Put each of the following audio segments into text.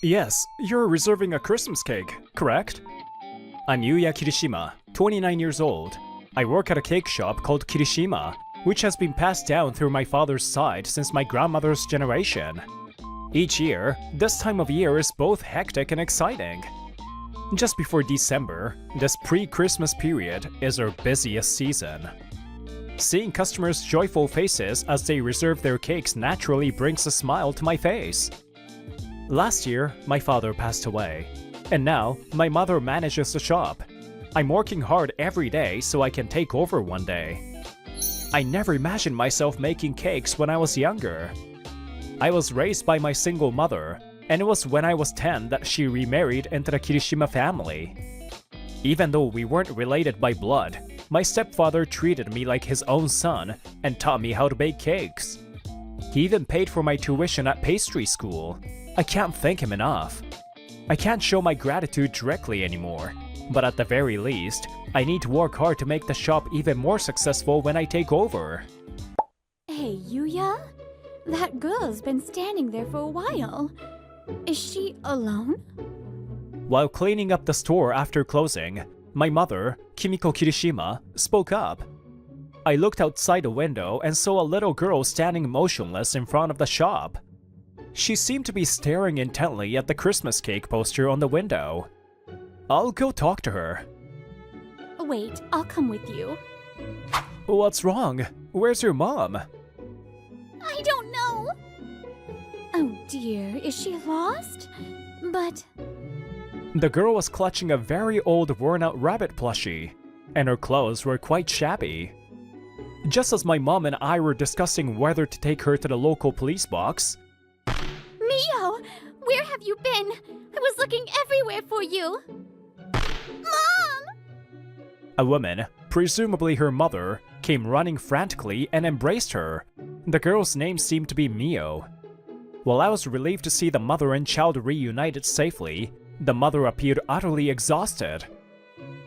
Yes, you're reserving a Christmas cake, correct? I'm Yuya Kirishima, 29 years old. I work at a cake shop called Kirishima, which has been passed down through my father's side since my grandmother's generation. Each year, this time of year is both hectic and exciting. Just before December, this pre-Christmas period is our busiest season. Seeing customers' joyful faces as they reserve their cakes naturally brings a smile to my face. Last year, my father passed away, and now my mother manages the shop. I'm working hard every day so I can take over one day. I never imagined myself making cakes when I was younger. I was raised by my single mother, and it was when I was 10 that she remarried into the Kirishima family. Even though we weren't related by blood, my stepfather treated me like his own son and taught me how to bake cakes. He even paid for my tuition at pastry school. I can't thank him enough. I can't show my gratitude directly anymore, but at the very least, I need to work hard to make the shop even more successful when I take over. Hey, Yuya? That girl's been standing there for a while. Is she alone? While cleaning up the store after closing, my mother, Kimiko Kirishima, spoke up. I looked outside the window and saw a little girl standing motionless in front of the shop. She seemed to be staring intently at the Christmas cake poster on the window. I'll go talk to her. Wait, I'll come with you. What's wrong? Where's your mom? I don't know. Oh dear, is she lost? But... The girl was clutching a very old worn-out rabbit plushie, and her clothes were quite shabby. Just as my mom and I were discussing whether to take her to the local police box... Mio! Where have you been? I was looking everywhere for you! Mom! A woman, presumably her mother, came running frantically and embraced her. The girl's name seemed to be Mio. While I was relieved to see the mother and child reunited safely, the mother appeared utterly exhausted.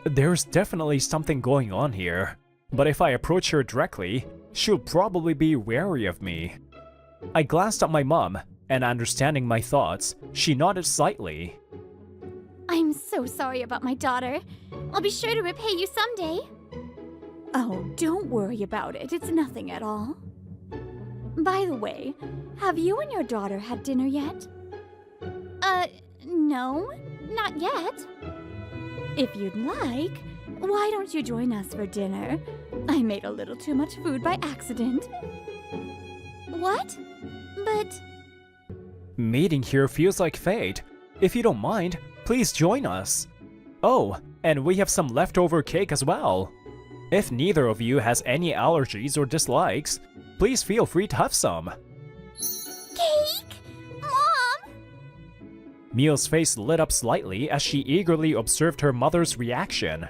There's definitely something going on here, but if I approach her directly, she'll probably be wary of me. I glanced at my mom, and understanding my thoughts, she nodded slightly. I'm so sorry about my daughter. I'll be sure to repay you someday. Oh, don't worry about it. It's nothing at all. By the way, have you and your daughter had dinner yet? No, not yet. If you'd like, why don't you join us for dinner? I made a little too much food by accident. What? But... Meeting here feels like fate. If you don't mind, please join us. Oh, and we have some leftover cake as well. If neither of you has any allergies or dislikes, please feel free to have some. Cake? Mom! Mio's face lit up slightly as she eagerly observed her mother's reaction.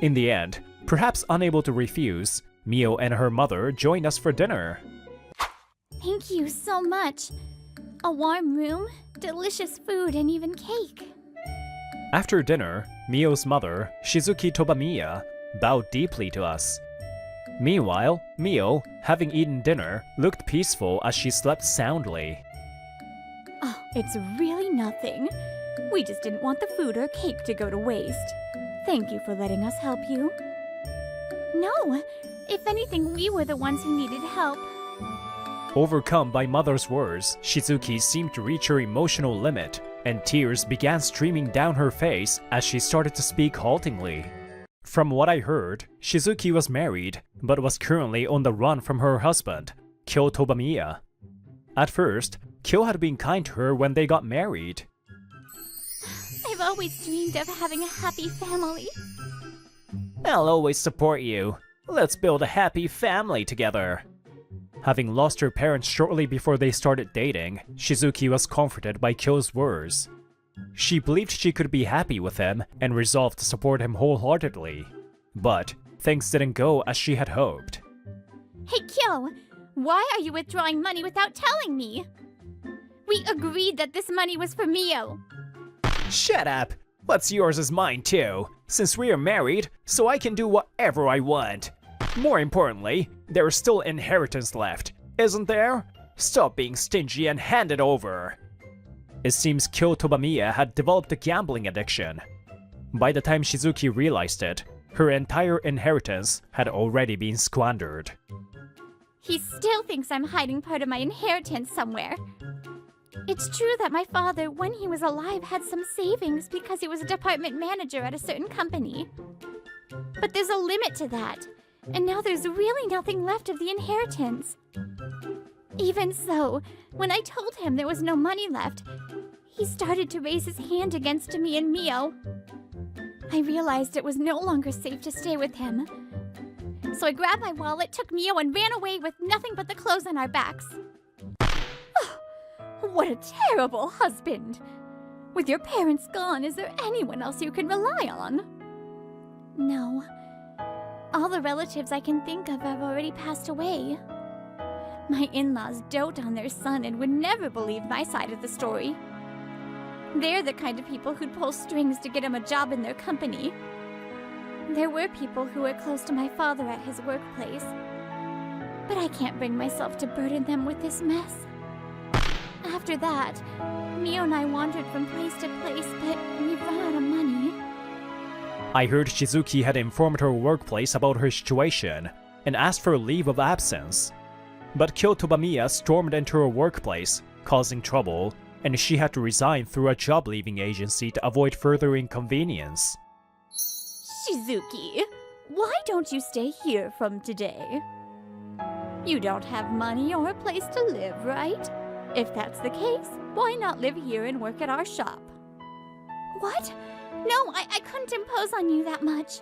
In the end, perhaps unable to refuse, Mio and her mother joined us for dinner. Thank you so much. A warm room, delicious food, and even cake. After dinner, Mio's mother, Shizuki Tobamiya, bowed deeply to us. Meanwhile, Mio, having eaten dinner, looked peaceful as she slept soundly. Oh, it's really nothing. We just didn't want the food or cake to go to waste. Thank you for letting us help you. No, if anything, we were the ones who needed help. Overcome by mother's words, Shizuki seemed to reach her emotional limit, and tears began streaming down her face as she started to speak haltingly. From what I heard, Shizuki was married, but was currently on the run from her husband, Kyo Tobamiya. At first, Kyo had been kind to her when they got married. I've always dreamed of having a happy family. I'll always support you. Let's build a happy family together. Having lost her parents shortly before they started dating, Shizuki was comforted by Kyo's words. She believed she could be happy with him and resolved to support him wholeheartedly. But things didn't go as she had hoped. Hey Kyo, why are you withdrawing money without telling me? We agreed that this money was for Mio. Shut up! What's yours is mine too, since we are married, so I can do whatever I want. More importantly, there is still inheritance left, isn't there? Stop being stingy and hand it over. It seems Kyoto Bamiya had developed a gambling addiction. By the time Shizuki realized it, her entire inheritance had already been squandered. He still thinks I'm hiding part of my inheritance somewhere. It's true that my father, when he was alive, had some savings because he was a department manager at a certain company. But there's a limit to that, and now there's really nothing left of the inheritance. Even so, when I told him there was no money left, he started to raise his hand against me and Mio. I realized it was no longer safe to stay with him. So I grabbed my wallet, took Mio, and ran away with nothing but the clothes on our backs. What a terrible husband! With your parents gone, is there anyone else you can rely on? No. All the relatives I can think of have already passed away. My in-laws dote on their son and would never believe my side of the story. They're the kind of people who'd pull strings to get him a job in their company. There were people who were close to my father at his workplace. But I can't bring myself to burden them with this mess. After that, Mio and I wandered from place to place, but we've run out of money. I heard Shizuki had informed her workplace about her situation and asked for a leave of absence. But Kyoto Bamiya stormed into her workplace, causing trouble, and she had to resign through a job-leaving agency to avoid further inconvenience. Shizuki, why don't you stay here from today? You don't have money or a place to live, right? If that's the case, why not live here and work at our shop? What? No, I couldn't impose on you that much.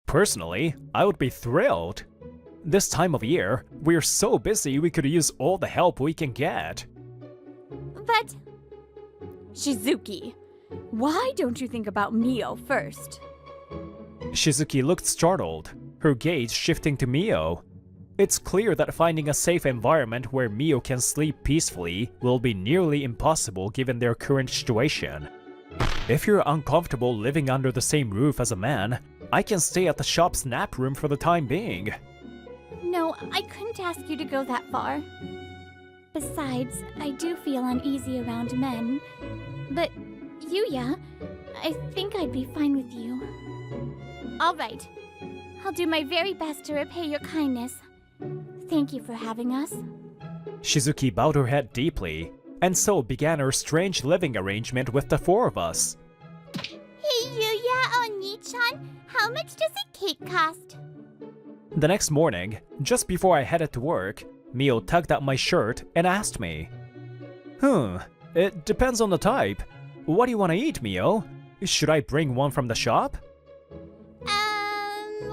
Personally, I would be thrilled. This time of year, we're so busy we could use all the help we can get. But... Shizuki, why don't you think about Mio first? Shizuki looked startled, her gaze shifting to Mio. It's clear that finding a safe environment where Mio can sleep peacefully will be nearly impossible given their current situation. If you're uncomfortable living under the same roof as a man, I can stay at the shop's nap room for the time being. No, I couldn't ask you to go that far. Besides, I do feel uneasy around men. But, Yuya, I think I'd be fine with you. All right. I'll do my very best to repay your kindness. Thank you for having us. Shizuki bowed her head deeply, and so began her strange living arrangement with the four of us. Hey Yuya, Oni-chan, how much does a cake cost? The next morning, just before I headed to work, Mio tugged at my shirt and asked me, it depends on the type. What do you want to eat, Mio? Should I bring one from the shop?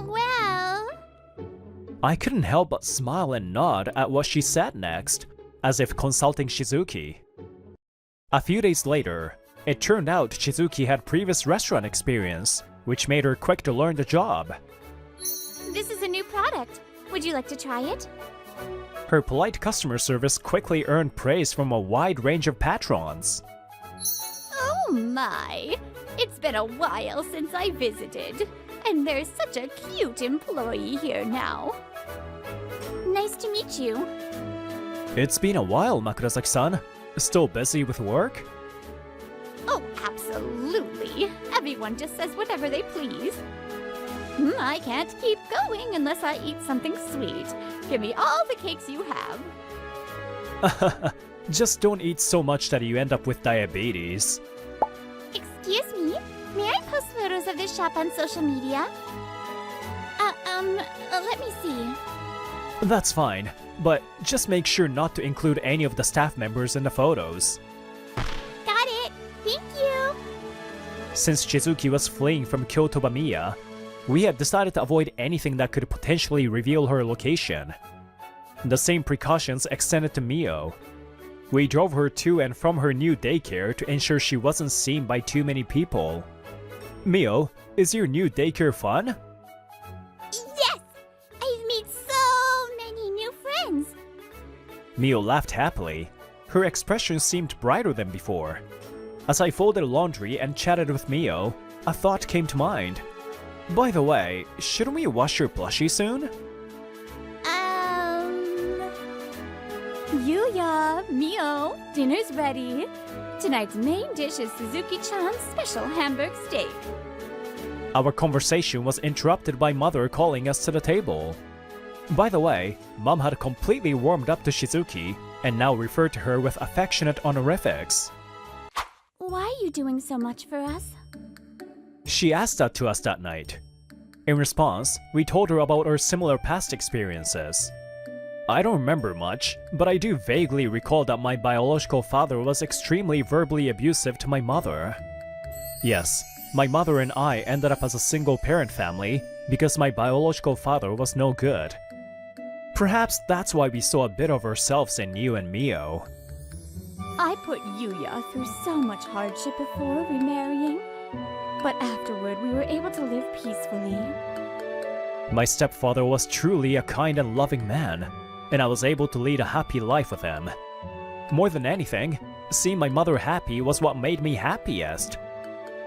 Well... I couldn't help but smile and nod at what she said next, as if consulting Shizuki. A few days later, it turned out Shizuki had previous restaurant experience, which made her quick to learn the job. This is a new product. Would you like to try it? Her polite customer service quickly earned praise from a wide range of patrons. Oh my! It's been a while since I visited, and there's such a cute employee here now. Nice to meet you. It's been a while, Makurasaki-san. Still busy with work? Oh, absolutely. Everyone just says whatever they please. I can't keep going unless I eat something sweet. Give me all the cakes you have. Just don't eat so much that you end up with diabetes. Excuse me? May I post photos of this shop on social media? Let me see. That's fine, but just make sure not to include any of the staff members in the photos. Got it! Thank you! Since Shizuki was fleeing from Kyoto Bamiya, we had decided to avoid anything that could potentially reveal her location. The same precautions extended to Mio. We drove her to and from her new daycare to ensure she wasn't seen by too many people. Mio, is your new daycare fun? Yes! I've made so many new friends! Mio laughed happily. Her expression seemed brighter than before. As I folded laundry and chatted with Mio, a thought came to mind. By the way, shouldn't we wash your plushie soon? Yuya, Mio, dinner's ready. Tonight's main dish is Suzuki-chan's special Hamburg steak. Our conversation was interrupted by Mother calling us to the table. By the way, Mom had completely warmed up to Shizuki and now referred to her with affectionate honorifics. Why are you doing so much for us? She asked that to us that night. In response, we told her about our similar past experiences. I don't remember much, but I do vaguely recall that my biological father was extremely verbally abusive to my mother. Yes, my mother and I ended up as a single-parent family because my biological father was no good. Perhaps that's why we saw a bit of ourselves in you and Mio. I put Yuya through so much hardship before remarrying, but afterward we were able to live peacefully. My stepfather was truly a kind and loving man, and I was able to lead a happy life with him. More than anything, seeing my mother happy was what made me happiest.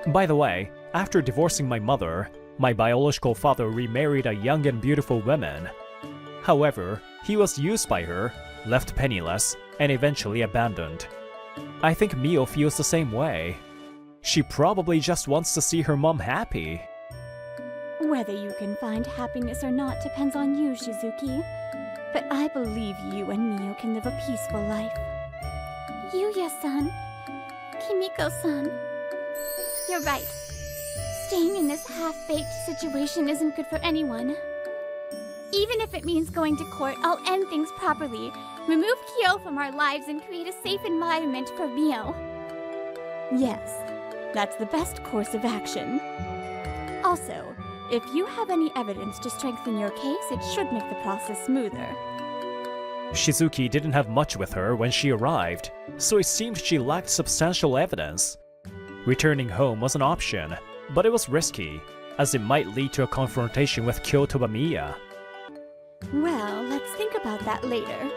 By the way, after divorcing my mother, my biological father remarried a young and beautiful woman. However, he was used by her, left penniless, and eventually abandoned. I think Mio feels the same way. She probably just wants to see her mom happy. Whether you can find happiness or not depends on you, Shizuki. But I believe you and Mio can live a peaceful life. Yuya-san, Kimiko-san, you're right. Staying in this half-baked situation isn't good for anyone. Even if it means going to court, I'll end things properly, remove Kyo from our lives, and create a safe environment for Mio. Yes, that's the best course of action. Also, if you have any evidence to strengthen your case, it should make the process smoother. Shizuki didn't have much with her when she arrived, so it seemed she lacked substantial evidence. Returning home was an option, but it was risky, as it might lead to a confrontation with Kyoto Bamiya. Well, let's think about that later.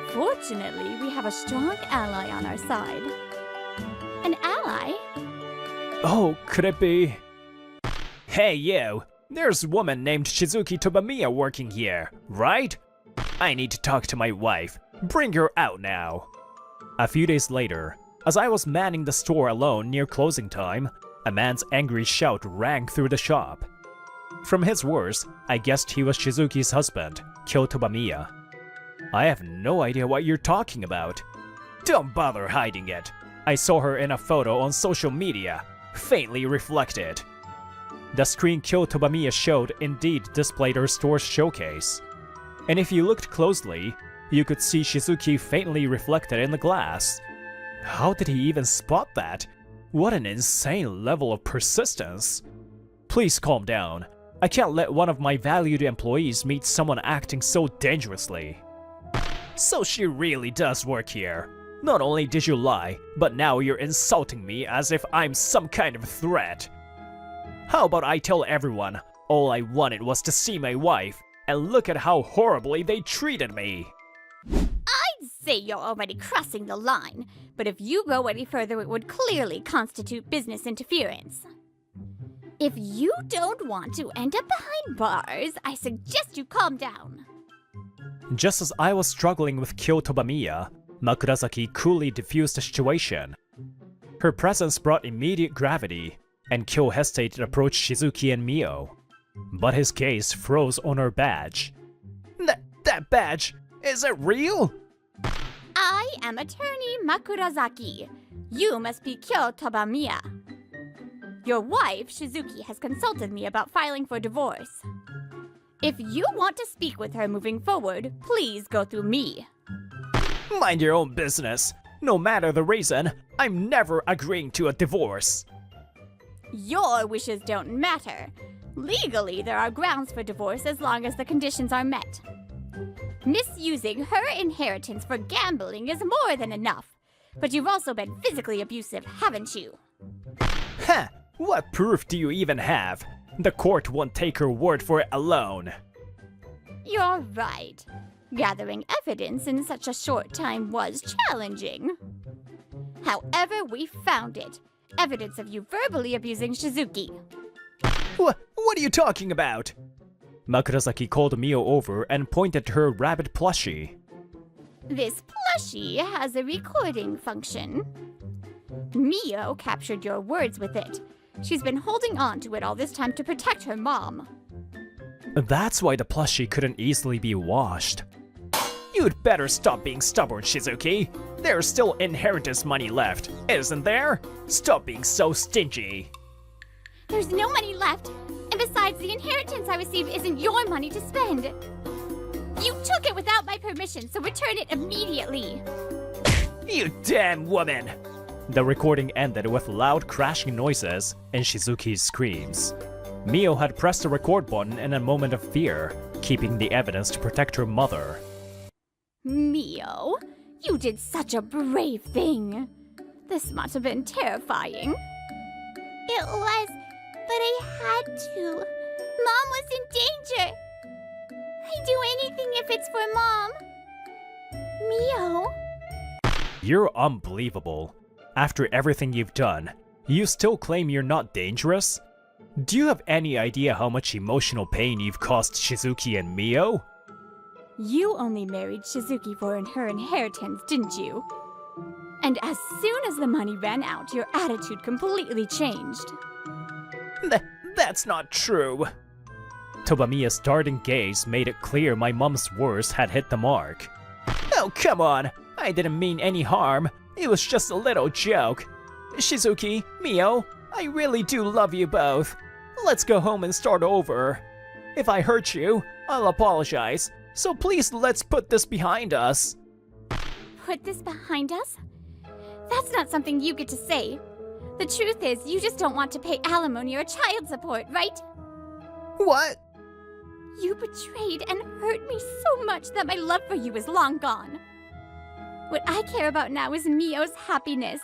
Fortunately, we have a strong ally on our side. An ally? Oh, could it be? Hey you! There's a woman named Shizuki Tobamiya working here, right? I need to talk to my wife. Bring her out now. A few days later, as I was manning the store alone near closing time, a man's angry shout rang through the shop. From his words, I guessed he was Shizuki's husband, Kyoto Bamiya. I have no idea what you're talking about. Don't bother hiding it. I saw her in a photo on social media, faintly reflected. The screen Kyoto Bamiya showed indeed displayed her store's showcase. And if you looked closely, you could see Shizuki faintly reflected in the glass. How did he even spot that? What an insane level of persistence. Please calm down. I can't let one of my valued employees meet someone acting so dangerously. So she really does work here. Not only did you lie, but now you're insulting me as if I'm some kind of threat. How about I tell everyone, all I wanted was to see my wife, and look at how horribly they treated me. I'd say you're already crossing the line, but if you go any further, it would clearly constitute business interference. If you don't want to end up behind bars, I suggest you calm down. Just as I was struggling with Kyoto Bamiya, Makurazaki coolly diffused the situation. Her presence brought immediate gravity, and Kyo hesitated to approach Shizuki and Mio. But his gaze froze on her badge. That badge? Is it real? I am attorney Makurazaki. You must be Kyoto Bamiya. Your wife, Shizuki, has consulted me about filing for divorce. If you want to speak with her moving forward, please go through me. Mind your own business. No matter the reason, I'm never agreeing to a divorce. Your wishes don't matter. Legally, there are grounds for divorce as long as the conditions are met. Misusing her inheritance for gambling is more than enough. But you've also been physically abusive, haven't you? Heh! What proof do you even have? The court won't take her word for it alone. You're right. Gathering evidence in such a short time was challenging. However, we found it. Evidence of you verbally abusing Shizuki. What are you talking about? Makurazaki called Mio over and pointed to her rabbit plushie. This plushie has a recording function. Mio captured your words with it. She's been holding on to it all this time to protect her mom. That's why the plushie couldn't easily be washed. You'd better stop being stubborn, Shizuki. There's still inheritance money left, isn't there? Stop being so stingy. There's no money left, and besides, the inheritance I received isn't your money to spend. You took it without my permission, so return it immediately. You damn woman! The recording ended with loud crashing noises and Shizuki's screams. Mio had pressed the record button in a moment of fear, keeping the evidence to protect her mother. Mio, you did such a brave thing. This must have been terrifying. It was, but I had to. Mom was in danger. I'd do anything if it's for Mom. Mio? You're unbelievable. After everything you've done, you still claim you're not dangerous? Do you have any idea how much emotional pain you've caused Shizuki and Mio? You only married Shizuki for her inheritance, didn't you? And as soon as the money ran out, your attitude completely changed. That's not true. Tobamiya's darting gaze made it clear my mom's words had hit the mark. Oh, come on! I didn't mean any harm. It was just a little joke. Shizuki, Mio, I really do love you both. Let's go home and start over. If I hurt you, I'll apologize. So please let's put this behind us. Put this behind us? That's not something you get to say. The truth is, you just don't want to pay alimony or child support, right? What? You betrayed and hurt me so much that my love for you is long gone. What I care about now is Mio's happiness.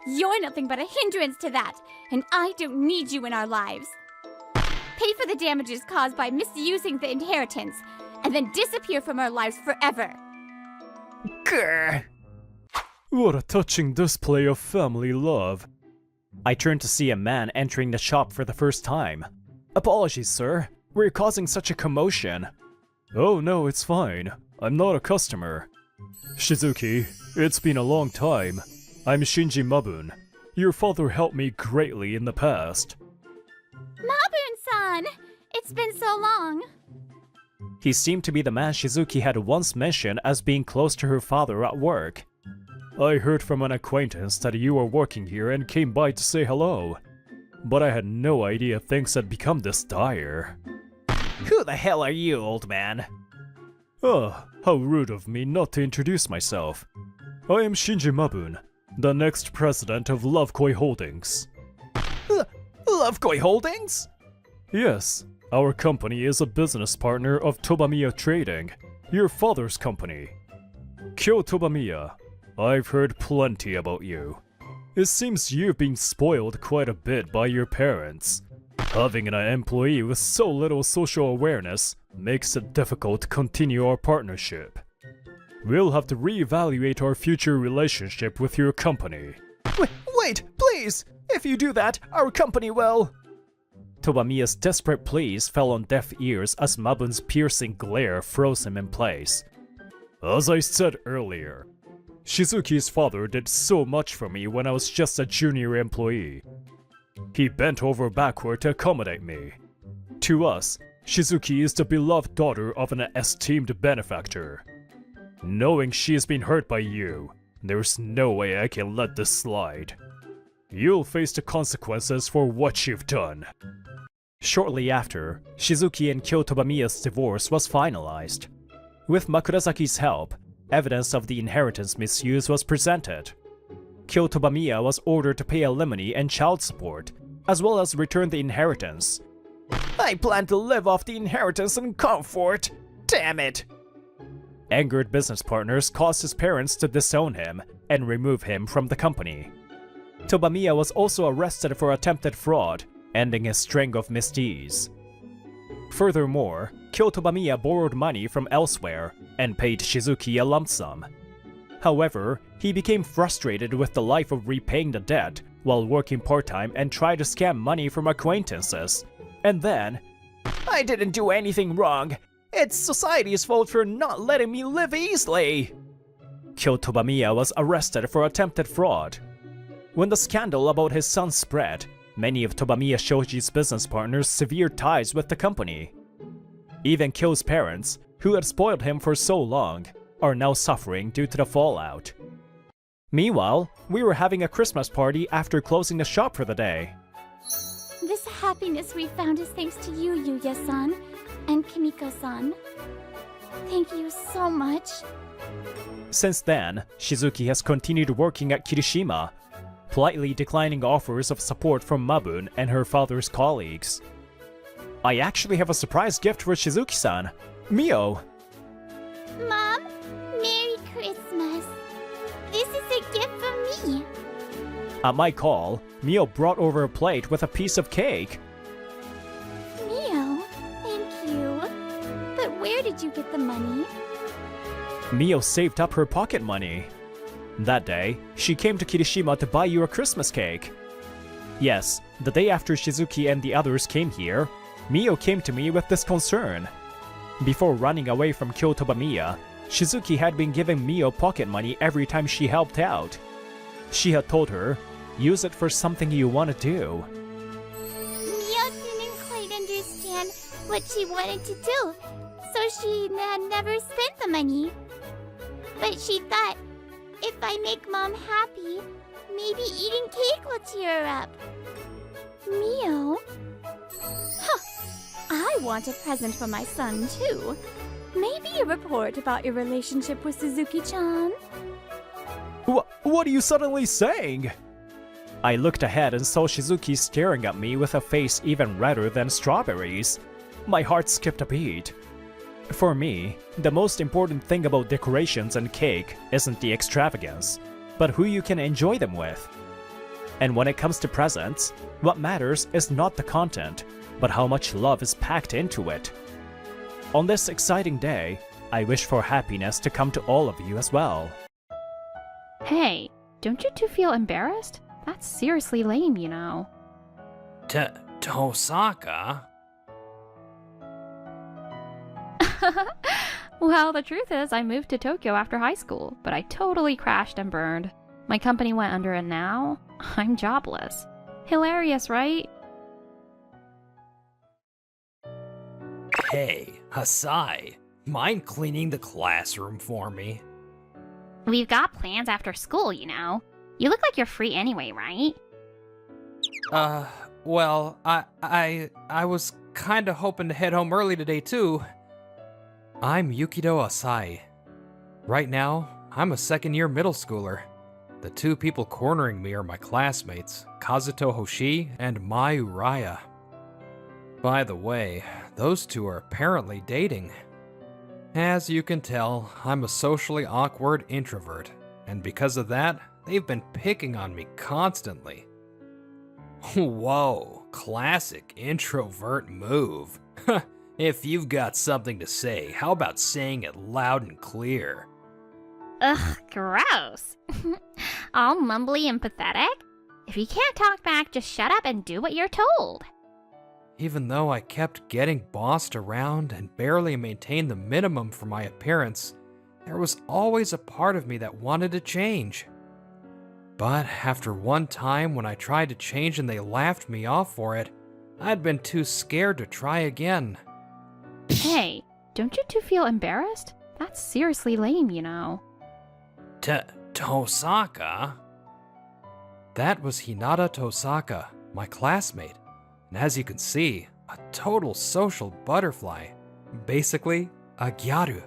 You're nothing but a hindrance to that, and I don't need you in our lives. Pay for the damages caused by misusing the inheritance, and then disappear from our lives forever. Grr. What a touching display of family love. I turned to see a man entering the shop for the first time. Apologies, sir. We're causing such a commotion. Oh no, it's fine. I'm not a customer. Shizuki, it's been a long time. I'm Shinji Mabun. Your father helped me greatly in the past. Mabun-san! It's been so long. He seemed to be the man Shizuki had once mentioned as being close to her father at work. I heard from an acquaintance that you were working here and came by to say hello. But I had no idea things had become this dire. Who the hell are you, old man? Oh, how rude of me not to introduce myself. I am Shinji Mabun, the next president of Lovekoi Holdings. Lovekoi Holdings? Yes, our company is a business partner of Tobamiya Trading, your father's company. Kyo Tobamiya, I've heard plenty about you. It seems you've been spoiled quite a bit by your parents. Having an employee with so little social awareness makes it difficult to continue our partnership. We'll have to reevaluate our future relationship with your company. Wait, please! If you do that, our company will... Tobamiya's desperate pleas fell on deaf ears as Mabun's piercing glare froze him in place. As I said earlier, Shizuki's father did so much for me when I was just a junior employee. He bent over backward to accommodate me. To us, Shizuki is the beloved daughter of an esteemed benefactor. Knowing she has been hurt by you, there's no way I can let this slide. You'll face the consequences for what you've done. Shortly after, Shizuki and Kyo Tobamiya's divorce was finalized. With Makurazaki's help, evidence of the inheritance misuse was presented. Kyo Tobamiya was ordered to pay alimony and child support, as well as return the inheritance. I plan to live off the inheritance in comfort! Damn it! Angered business partners caused his parents to disown him and remove him from the company. Tobamiya was also arrested for attempted fraud, ending his string of misdeeds. Furthermore, Kyo Tobamiya borrowed money from elsewhere and paid Shizuki a lump sum. However, he became frustrated with the life of repaying the debt while working part-time and tried to scam money from acquaintances. And then, I didn't do anything wrong. It's society's fault for not letting me live easily. Kyo Tobamiya was arrested for attempted fraud. when the scandal about his son spread, many of Tobamiya Shoji's business partners severed ties with the company. Even Kyo's parents, who had spoiled him for so long, are now suffering due to the fallout. Meanwhile, we were having a Christmas party after closing the shop for the day. This happiness we found is thanks to you, Yuya-san, and Kimiko-san. Thank you so much. Since then, Shizuki has continued working at Kirishima, politely declining offers of support from Mabun and her father's colleagues. I actually have a surprise gift for Shizuki-san. Mio! Mom, Merry Christmas. This is a gift for me. At my call, Mio brought over a plate with a piece of cake. Mio, thank you. But where did you get the money? Mio saved up her pocket money. That day, she came to Kirishima to buy you a Christmas cake. Yes, the day after Shizuki and the others came here, Mio came to me with this concern. Before running away from Kyoto Bamiya, Shizuki had been giving Mio pocket money every time she helped out. She had told her, use it for something you want to do. Mio didn't quite understand what she wanted to do, so she had never spent the money. But she thought, if I make Mom happy, maybe eating cake will cheer her up. Mio? Huh. I want a present for my son, too. Maybe a report about your relationship with Suzuki-chan? What are you suddenly saying? I looked ahead and saw Shizuki staring at me with a face even redder than strawberries. My heart skipped a beat. For me, the most important thing about decorations and cake isn't the extravagance, but who you can enjoy them with. And when it comes to presents, what matters is not the content, but how much love is packed into it. On this exciting day, I wish for happiness to come to all of you as well. Hey, don't you two feel embarrassed? That's seriously lame, you know. Tosaka? Well, the truth is, I moved to Tokyo after high school, but I totally crashed and burned. My company went under and now I'm jobless. Hilarious, right? Hey, Hasai, mind cleaning the classroom for me? We've got plans after school, you know. You look like you're free anyway, right? Well, I was kinda hoping to head home early today too. I'm Yukido Asai. Right now, I'm a second-year middle schooler. The two people cornering me are my classmates, Kazuto Hoshi and Mai Uraya. By the way, those two are apparently dating. As you can tell, I'm a socially awkward introvert, and because of that, they've been picking on me constantly. Whoa, classic introvert move. If you've got something to say, how about saying it loud and clear? Ugh, gross. All mumbly and pathetic? If you can't talk back, just shut up and do what you're told. Even though I kept getting bossed around and barely maintained the minimum for my appearance, there was always a part of me that wanted to change. But after one time when I tried to change and they laughed me off for it, I'd been too scared to try again. Hey, don't you two feel embarrassed? That's seriously lame, you know. Tosaka? That was Hinata Tosaka, my classmate. And as you can see, a total social butterfly. Basically, a gyaru.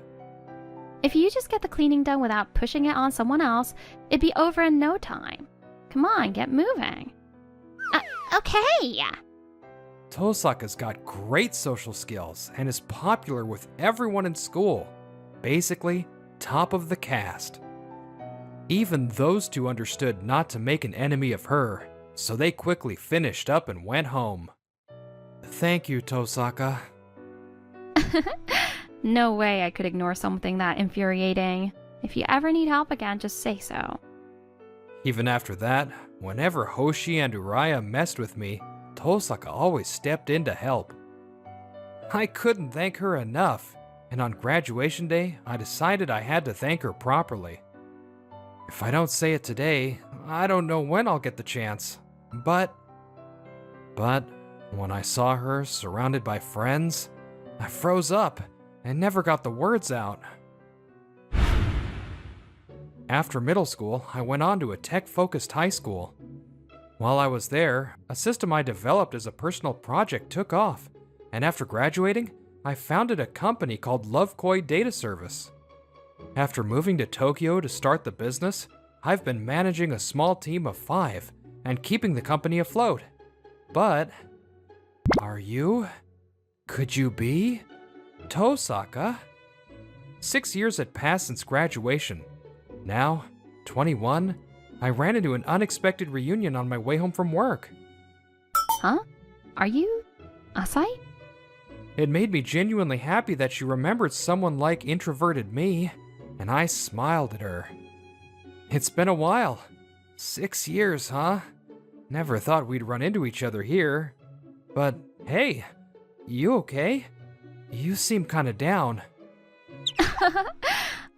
If you just get the cleaning done without pushing it on someone else, it'd be over in no time. Come on, get moving. Okay. Tosaka's got great social skills and is popular with everyone in school. Basically, top of the cast. Even those two understood not to make an enemy of her, so they quickly finished up and went home. Thank you, Tosaka. No way I could ignore something that infuriating. If you ever need help again, just say so. Even after that, whenever Hoshi and Uraya messed with me, Tosaka always stepped in to help. I couldn't thank her enough, and on graduation day, I decided I had to thank her properly. If I don't say it today, I don't know when I'll get the chance. But when I saw her surrounded by friends, I froze up and never got the words out. After middle school, I went on to a tech-focused high school. While I was there, a system I developed as a personal project took off, and after graduating, I founded a company called Lovekoi Data Service. After moving to Tokyo to start the business, I've been managing a small team of 5 and keeping the company afloat. But, are you? Could you be? Tosaka? 6 years had passed since graduation. Now, 21, I ran into an unexpected reunion on my way home from work. Huh? Are you Asai? It made me genuinely happy that she remembered someone like introverted me, and I smiled at her. It's been a while. 6 years, huh? Never thought we'd run into each other here. But hey, you okay? You seem kinda down.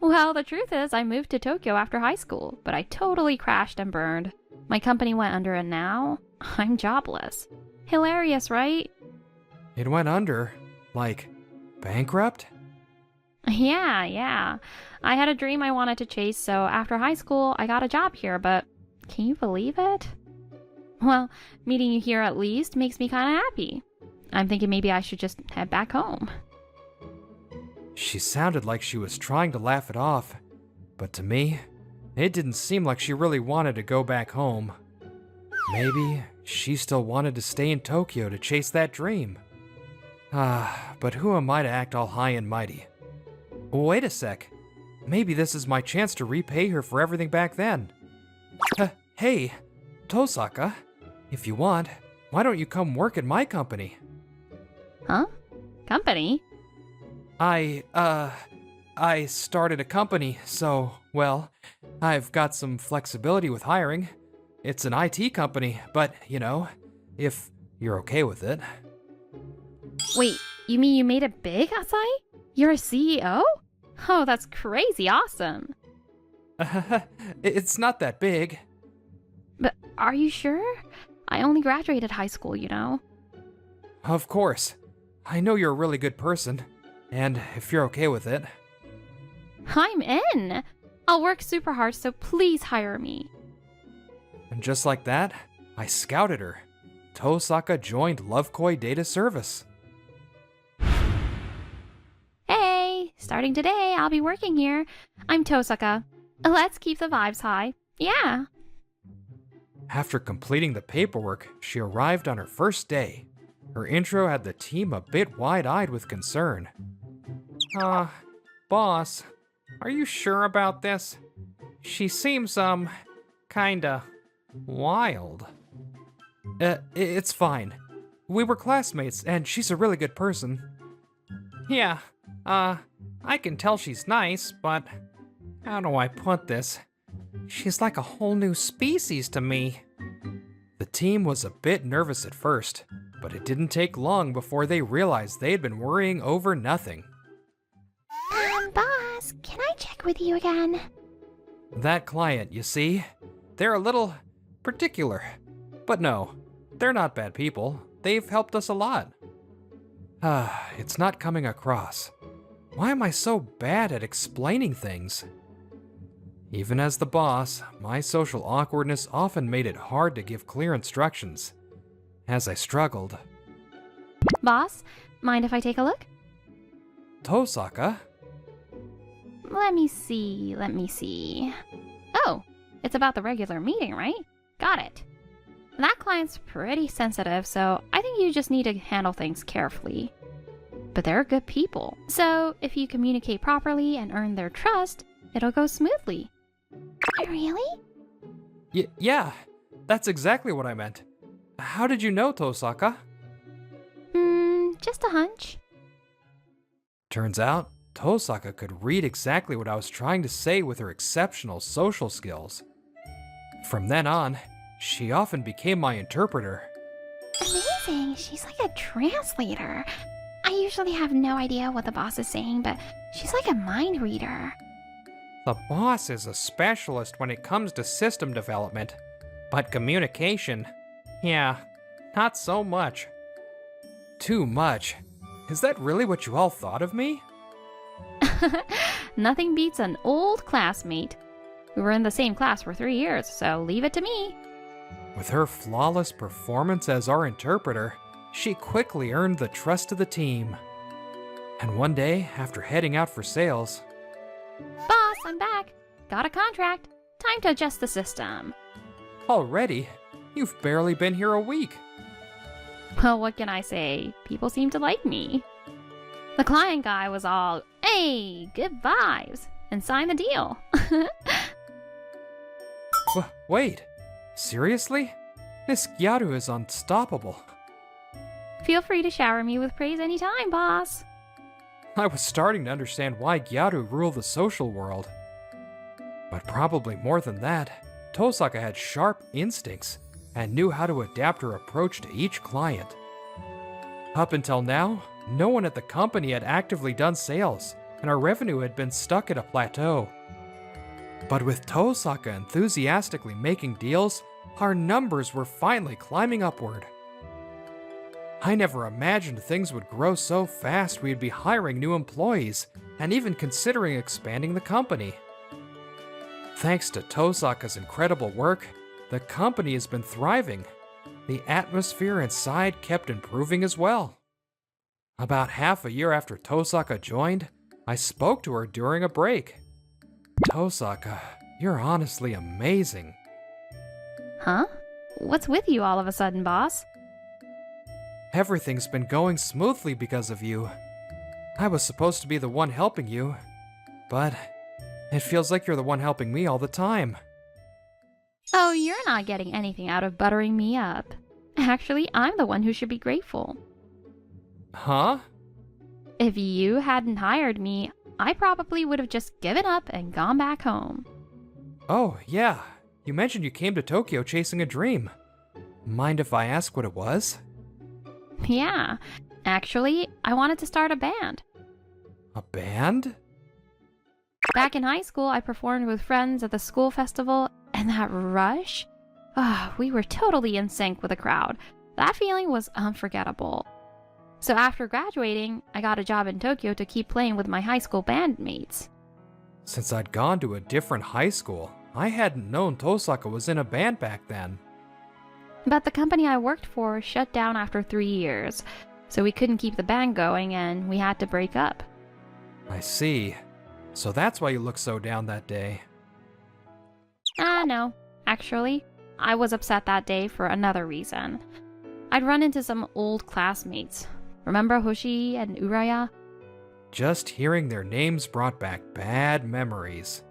Well, the truth is, I moved to Tokyo after high school, but I totally crashed and burned. My company went under and now I'm jobless. Hilarious, right? It went under? Like, bankrupt? Yeah. I had a dream I wanted to chase, so after high school, I got a job here, but can you believe it? Well, meeting you here at least makes me kind of happy. I'm thinking maybe I should just head back home. She sounded like she was trying to laugh it off, but to me, it didn't seem like she really wanted to go back home. Maybe she still wanted to stay in Tokyo to chase that dream. But who am I to act all high and mighty? Wait a sec. Maybe this is my chance to repay her for everything back then. Hey, Tosaka, if you want, why don't you come work at my company? Huh? Company? I started a company, so, well, I've got some flexibility with hiring. It's an IT company, but, you know, if you're okay with it. Wait, you mean you made it big, Asai? You're a CEO? Oh, that's crazy awesome. It's not that big. But are you sure? I only graduated high school, you know. Of course. I know you're a really good person, and if you're okay with it. I'm in! I'll work super hard, so please hire me. And just like that, I scouted her. Tosaka joined Lovekoi Data Service. Hey, starting today, I'll be working here. I'm Tosaka. Let's keep the vibes high. Yeah. After completing the paperwork, she arrived on her first day. Her intro had the team a bit wide-eyed with concern. Boss, are you sure about this? She seems, kinda wild. It's fine. We were classmates, and she's a really good person. Yeah, I can tell she's nice, but how do I put this? She's like a whole new species to me. The team was a bit nervous at first, but it didn't take long before they realized they had been worrying over nothing. Boss, can I check with you again? That client, you see, they're a little particular. But no, they're not bad people. They've helped us a lot. It's not coming across. Why am I so bad at explaining things? Even as the boss, my social awkwardness often made it hard to give clear instructions. As I struggled. Boss, mind if I take a look? Tosaka? Let me see. Oh, it's about the regular meeting, right? Got it. That client's pretty sensitive, so I think you just need to handle things carefully. But they're good people, so if you communicate properly and earn their trust, it'll go smoothly. Really? Yeah, that's exactly what I meant. How did you know, Tosaka? Just a hunch. Turns out, Tosaka could read exactly what I was trying to say with her exceptional social skills. From then on, she often became my interpreter. Amazing, she's like a translator. I usually have no idea what the boss is saying, but she's like a mind reader. The boss is a specialist when it comes to system development, but communication, yeah, not so much. Too much. Is that really what you all thought of me? Nothing beats an old classmate. We were in the same class for 3 years, so leave it to me. With her flawless performance as our interpreter, she quickly earned the trust of the team. And one day, after heading out for sales... Boss, I'm back. Got a contract. Time to adjust the system. Already? You've barely been here a week. Well, what can I say? People seem to like me. The client guy was all, hey, good vibes, and signed the deal. Wait, seriously? This Gyaru is unstoppable. Feel free to shower me with praise anytime, boss. I was starting to understand why Gyaru ruled the social world. But probably more than that, Tosaka had sharp instincts and knew how to adapt her approach to each client. Up until now, no one at the company had actively done sales, and our revenue had been stuck at a plateau. But with Tosaka enthusiastically making deals, our numbers were finally climbing upward. I never imagined things would grow so fast we'd be hiring new employees, and even considering expanding the company. Thanks to Tosaka's incredible work, the company has been thriving. The atmosphere inside kept improving as well. About half a year after Tosaka joined, I spoke to her during a break. Tosaka, you're honestly amazing. Huh? What's with you all of a sudden, boss? Everything's been going smoothly because of you. I was supposed to be the one helping you, but it feels like you're the one helping me all the time. Oh, you're not getting anything out of buttering me up. Actually, I'm the one who should be grateful. Huh? If you hadn't hired me, I probably would have just given up and gone back home. Oh, yeah. You mentioned you came to Tokyo chasing a dream. Mind if I ask what it was? Yeah. Actually, I wanted to start a band. A band? Back in high school, I performed with friends at the school festival, and that rush? We were totally in sync with the crowd. That feeling was unforgettable. So after graduating, I got a job in Tokyo to keep playing with my high school bandmates. Since I'd gone to a different high school, I hadn't known Tosaka was in a band back then. But the company I worked for shut down after 3 years, so we couldn't keep the band going and we had to break up. I see. So that's why you looked so down that day. No. Actually, I was upset that day for another reason. I'd run into some old classmates. Remember Hoshi and Uraya? Just hearing their names brought back bad memories.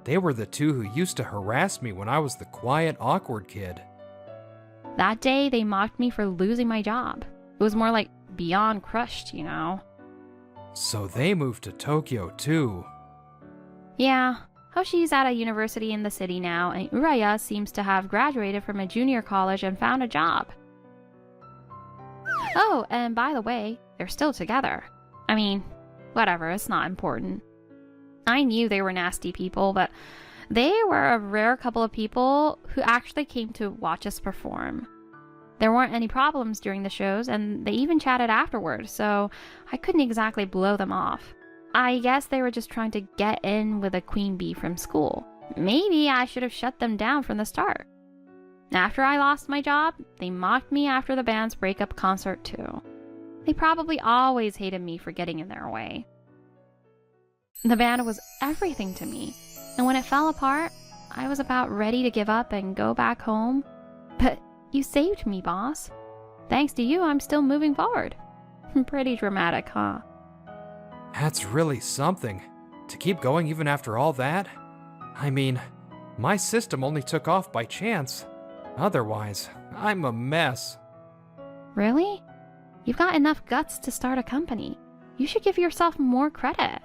They were the two who used to harass me when I was the quiet, awkward kid. That day, they mocked me for losing my job. It was more like beyond crushed, you know. So they moved to Tokyo too. Yeah, Hoshi's at a university in the city now, and Uraya seems to have graduated from a junior college and found a job. Oh, and by the way, they're still together. I mean, whatever, it's not important. I knew they were nasty people, but they were a rare couple of people who actually came to watch us perform. There weren't any problems during the shows, and they even chatted afterward, so I couldn't exactly blow them off. I guess they were just trying to get in with a queen bee from school. Maybe I should have shut them down from the start. After I lost my job, they mocked me after the band's breakup concert too. They probably always hated me for getting in their way. The band was everything to me, and when it fell apart, I was about ready to give up and go back home. But you saved me, boss. Thanks to you, I'm still moving forward. Pretty dramatic, huh? That's really something. To keep going even after all that? I mean, my system only took off by chance. Otherwise, I'm a mess. Really? You've got enough guts to start a company. You should give yourself more credit.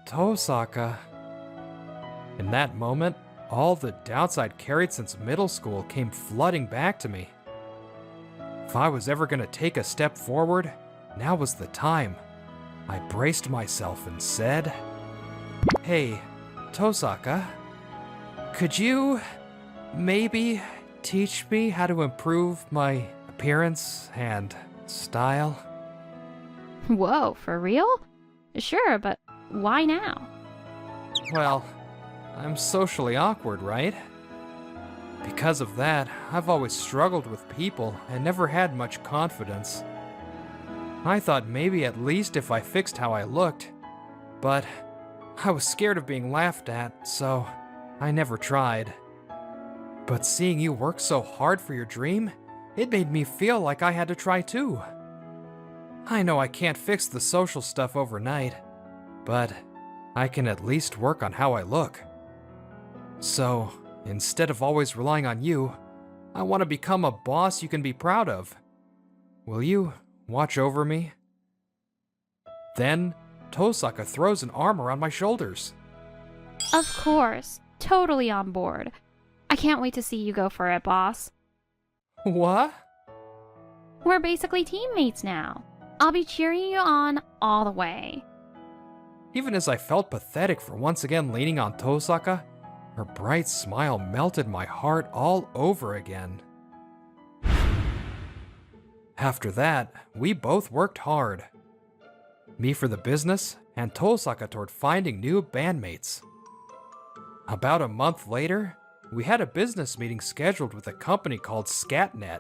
Tosaka. In that moment, all the doubts I'd carried since middle school came flooding back to me. If I was ever going to take a step forward, now was the time. I braced myself and said, "Hey, Tosaka, could you maybe teach me how to improve my appearance and style? Whoa, for real? Sure, but why now? Well, I'm socially awkward, right? Because of that, I've always struggled with people and never had much confidence. I thought maybe at least if I fixed how I looked, but I was scared of being laughed at, so I never tried. But seeing you work so hard for your dream, it made me feel like I had to try too. I know I can't fix the social stuff overnight, but I can at least work on how I look. So, instead of always relying on you, I want to become a boss you can be proud of. Will you watch over me? Then, Tosaka throws an arm around my shoulders. Of course, totally on board. I can't wait to see you go for it, boss. What? We're basically teammates now. I'll be cheering you on all the way. Even as I felt pathetic for once again leaning on Tosaka, her bright smile melted my heart all over again. After that, we both worked hard. Me for the business, and Tosaka toward finding new bandmates. About a month later, we had a business meeting scheduled with a company called Scatnet.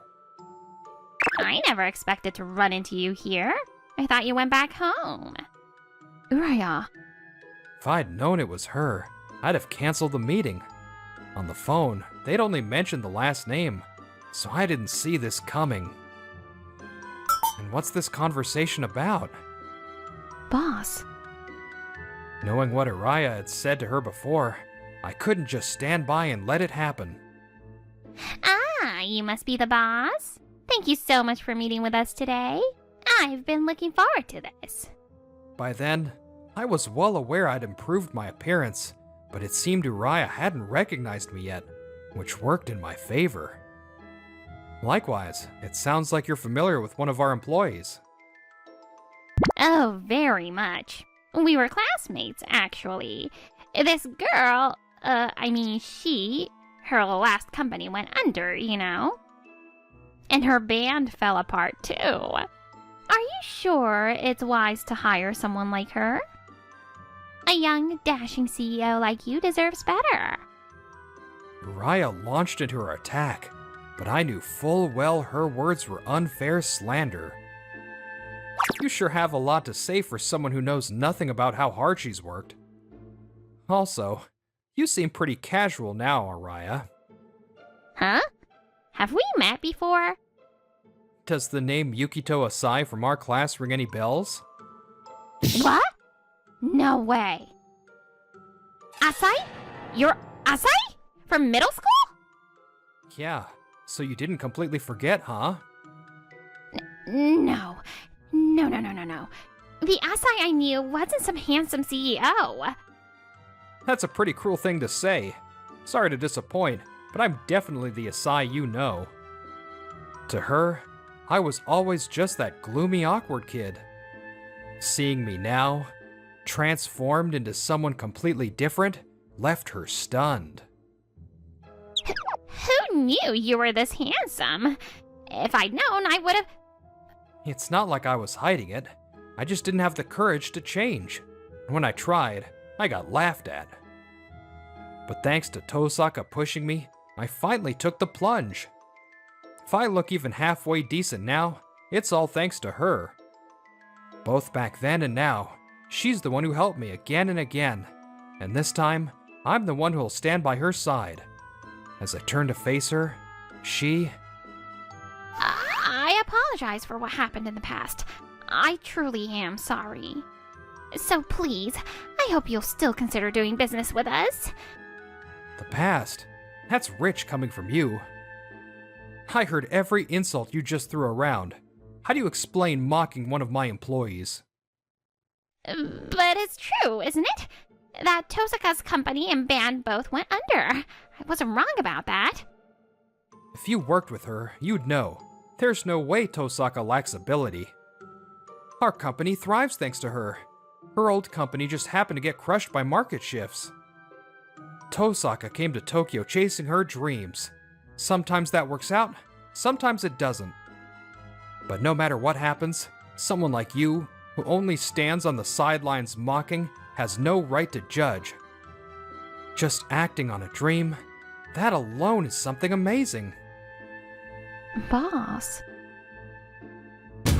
I never expected to run into you here. I thought you went back home. Uraya. If I'd known it was her, I'd have canceled the meeting. On the phone, they'd only mentioned the last name, so I didn't see this coming. And what's this conversation about? Boss. Knowing what Araya had said to her before, I couldn't just stand by and let it happen. Ah, you must be the boss. Thank you so much for meeting with us today. I've been looking forward to this. By then, I was well aware I'd improved my appearance, but it seemed Araya hadn't recognized me yet, which worked in my favor. Likewise, it sounds like you're familiar with one of our employees. Oh, very much. We were classmates, actually. This girl, her last company went under, you know? And her band fell apart, too. Are you sure it's wise to hire someone like her? A young, dashing CEO like you deserves better. Araya launched into her attack, but I knew full well her words were unfair slander. You sure have a lot to say for someone who knows nothing about how hard she's worked. Also, you seem pretty casual now, Araya. Huh? Have we met before? Does the name Yukito Asai from our class ring any bells? What? No way. Asai? You're Asai? From middle school? Yeah, so you didn't completely forget, huh? No. No. The Asai I knew wasn't some handsome CEO. That's a pretty cruel thing to say. Sorry to disappoint, but I'm definitely the Asai you know. To her, I was always just that gloomy, awkward kid. Seeing me now, transformed into someone completely different, left her stunned. Who knew you were this handsome? If I'd known, I would've... It's not like I was hiding it. I just didn't have the courage to change. And when I tried, I got laughed at. But thanks to Tosaka pushing me, I finally took the plunge. If I look even halfway decent now, it's all thanks to her. Both back then and now, she's the one who helped me again and again. And this time, I'm the one who'll stand by her side. As I turn to face her, she... I apologize for what happened in the past. I truly am sorry. So please, I hope you'll still consider doing business with us. The past? That's rich coming from you. I heard every insult you just threw around. How do you explain mocking one of my employees? But it's true, isn't it? That Tosaka's company and band both went under. I wasn't wrong about that. If you worked with her, you'd know. There's no way Tosaka lacks ability. Our company thrives thanks to her. Her old company just happened to get crushed by market shifts. Tosaka came to Tokyo chasing her dreams. Sometimes that works out, sometimes it doesn't. But no matter what happens, someone like you, who only stands on the sidelines mocking, has no right to judge. Just acting on a dream, that alone is something amazing. Boss.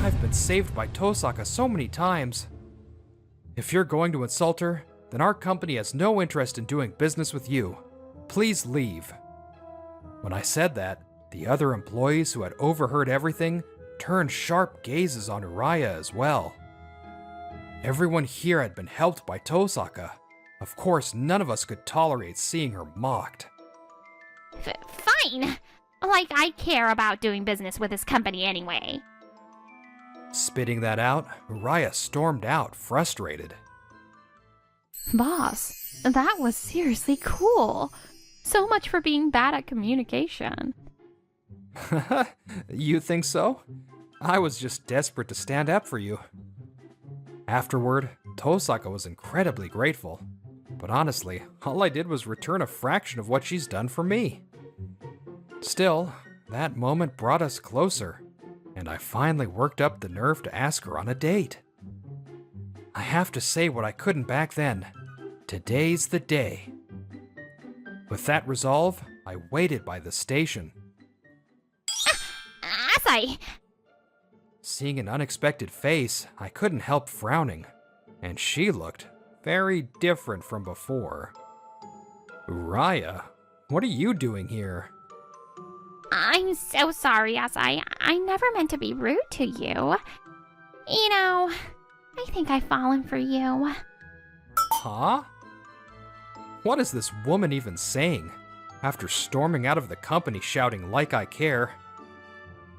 I've been saved by Tosaka so many times. If you're going to insult her, then our company has no interest in doing business with you. Please leave. When I said that, the other employees who had overheard everything turned sharp gazes on Uraya as well. Everyone here had been helped by Tosaka. Of course, none of us could tolerate seeing her mocked. Fine! Like I care about doing business with this company anyway. Spitting that out, Uraya stormed out, frustrated. Boss, that was seriously cool. So much for being bad at communication. You think so? I was just desperate to stand up for you. Afterward, Tosaka was incredibly grateful. But honestly, all I did was return a fraction of what she's done for me. Still, that moment brought us closer, and I finally worked up the nerve to ask her on a date. I have to say what I couldn't back then. Today's the day. With that resolve, I waited by the station. Asai! Seeing an unexpected face, I couldn't help frowning, and she looked very different from before. Uraya, what are you doing here? I'm so sorry, Asai. I never meant to be rude to you. You know, I think I've fallen for you. Huh? What is this woman even saying? After storming out of the company shouting like I care.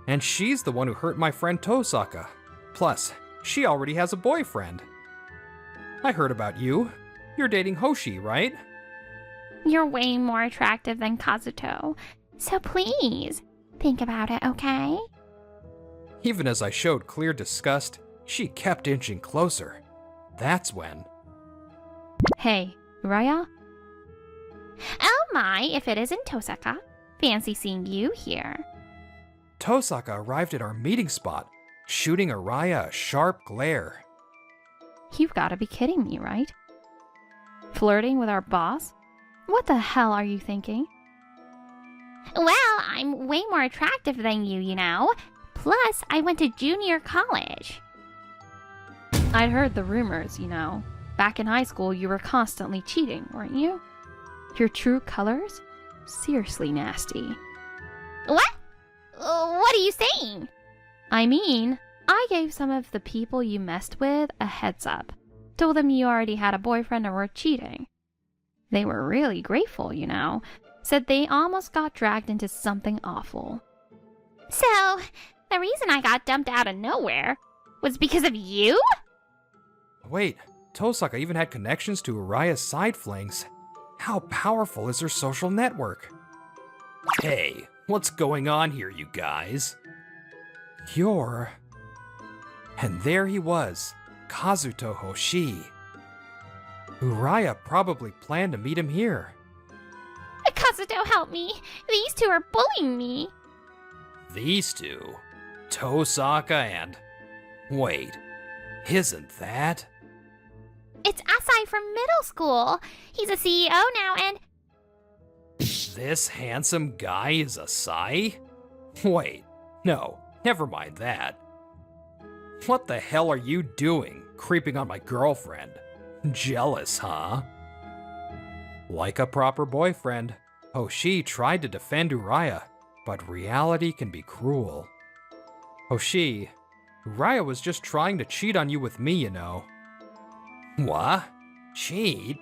And she's the one who hurt my friend Tosaka. Plus, she already has a boyfriend. I heard about you. You're dating Hoshi, right? You're way more attractive than Kazuto. So please, think about it, okay? Even as I showed clear disgust, she kept inching closer. That's when... Hey, Uraya? Oh my, if it isn't Tosaka. Fancy seeing you here. Tosaka arrived at our meeting spot, shooting Uraya a sharp glare. You've got to be kidding me, right? Flirting with our boss? What the hell are you thinking? Well, I'm way more attractive than you, you know. Plus, I went to junior college. I'd heard the rumors, you know. Back in high school, you were constantly cheating, weren't you? Your true colors? Seriously nasty. What? What are you saying? I mean, I gave some of the people you messed with a heads up. Told them you already had a boyfriend and were cheating. They were really grateful, you know. Said they almost got dragged into something awful. So, the reason I got dumped out of nowhere was because of you? Wait, Tosaka even had connections to Uraya's side flings. How powerful is her social network? Hey, what's going on here, you guys? You're... And there he was, Kazuto Hoshi. Uraya probably planned to meet him here. Kazuto, help me. These two are bullying me. These two? Tosaka and... Wait, isn't that... It's Asai from middle school. He's a CEO now and... This handsome guy is Asai? Wait, no, never mind that. What the hell are you doing, creeping on my girlfriend? Jealous, huh? Like a proper boyfriend, Hoshi tried to defend Uraya, but reality can be cruel. Hoshi, Uraya was just trying to cheat on you with me, you know. What? Cheat?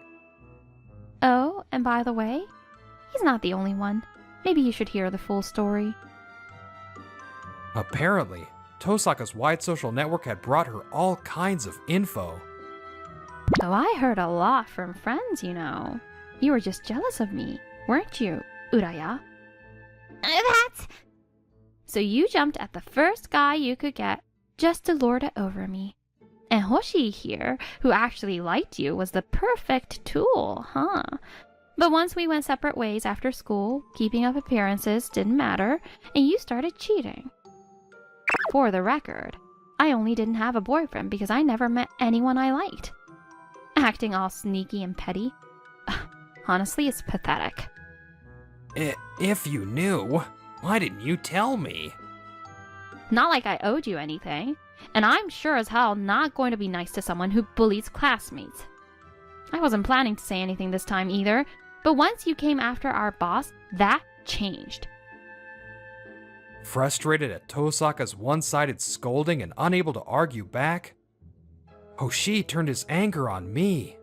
Oh, and by the way, he's not the only one. Maybe you should hear the full story. Apparently, Tosaka's wide social network had brought her all kinds of info. Oh, I heard a lot from friends, you know. You were just jealous of me, weren't you, Uraya? That's... So you jumped at the first guy you could get just to lord it over me. And Hoshi here, who actually liked you, was the perfect tool, huh? But once we went separate ways after school, keeping up appearances didn't matter, and you started cheating. For the record, I only didn't have a boyfriend because I never met anyone I liked. Acting all sneaky and petty. Honestly, it's pathetic. If you knew, why didn't you tell me? Not like I owed you anything, and I'm sure as hell not going to be nice to someone who bullies classmates. I wasn't planning to say anything this time either, but once you came after our boss, that changed. Frustrated at Tosaka's one-sided scolding and unable to argue back, Hoshi turned his anger on me.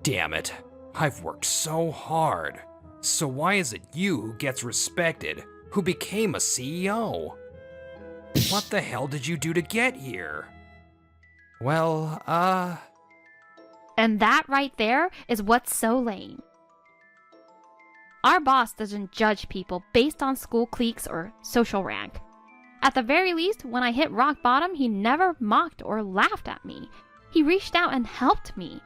Damn it, I've worked so hard. So why is it you who gets respected, who became a CEO? What the hell did you do to get here? Well, And that right there is what's so lame. Our boss doesn't judge people based on school cliques or social rank. At the very least, when I hit rock bottom, he never mocked or laughed at me. He reached out and helped me.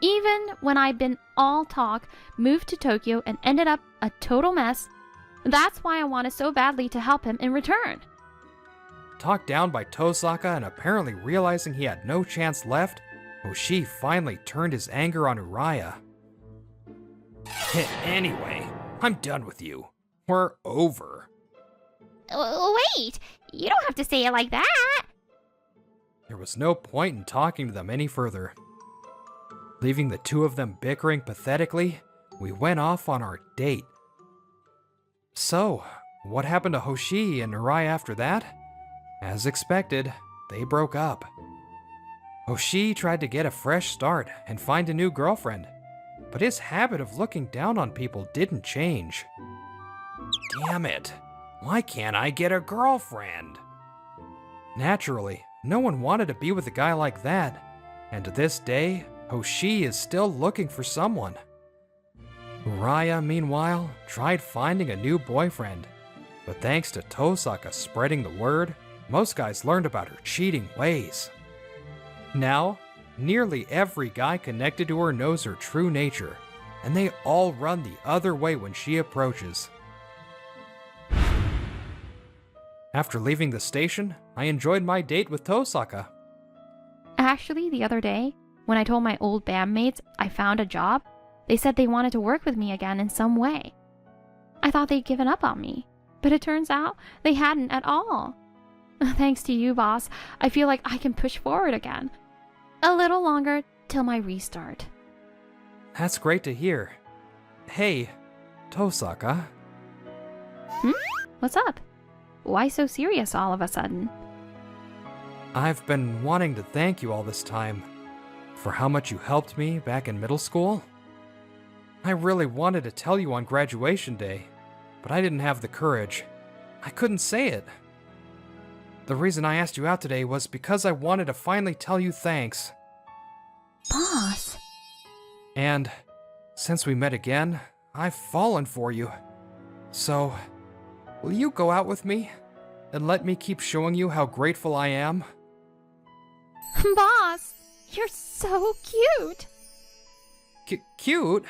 Even when I'd been all talk, moved to Tokyo, and ended up a total mess, that's why I wanted so badly to help him in return. Talked down by Tosaka and apparently realizing he had no chance left, Hoshi finally turned his anger on Uriah. Anyway, I'm done with you. We're over. Wait, you don't have to say it like that. There was no point in talking to them any further. Leaving the two of them bickering pathetically, we went off on our date. So, what happened to Hoshi and Uriah after that? As expected, they broke up. Hoshi tried to get a fresh start and find a new girlfriend, but his habit of looking down on people didn't change. Damn it, why can't I get a girlfriend? Naturally, no one wanted to be with a guy like that, and to this day, Hoshi is still looking for someone. Uriah, meanwhile, tried finding a new boyfriend, but thanks to Tosaka spreading the word, most guys learned about her cheating ways. Now, nearly every guy connected to her knows her true nature, and they all run the other way when she approaches. After leaving the station, I enjoyed my date with Tosaka. Actually, the other day, when I told my old bandmates I found a job, they said they wanted to work with me again in some way. I thought they'd given up on me, but it turns out they hadn't at all. Thanks to you, boss, I feel like I can push forward again. A little longer till my restart. That's great to hear. Hey, Tosaka. What's up? Why so serious all of a sudden? I've been wanting to thank you all this time for how much you helped me back in middle school. I really wanted to tell you on graduation day, but I didn't have the courage. I couldn't say it. The reason I asked you out today was because I wanted to finally tell you thanks. Boss. And since we met again, I've fallen for you. So, will you go out with me and let me keep showing you how grateful I am? Boss, you're so cute. Cute?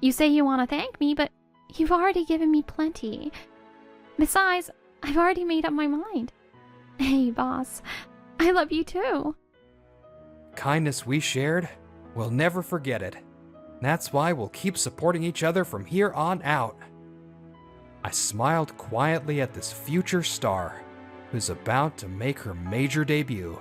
You say you want to thank me, but you've already given me plenty. Besides, I've already made up my mind. Hey, boss, I love you too. Kindness we shared, we'll never forget it. That's why we'll keep supporting each other from here on out. I smiled quietly at this future star who's about to make her major debut.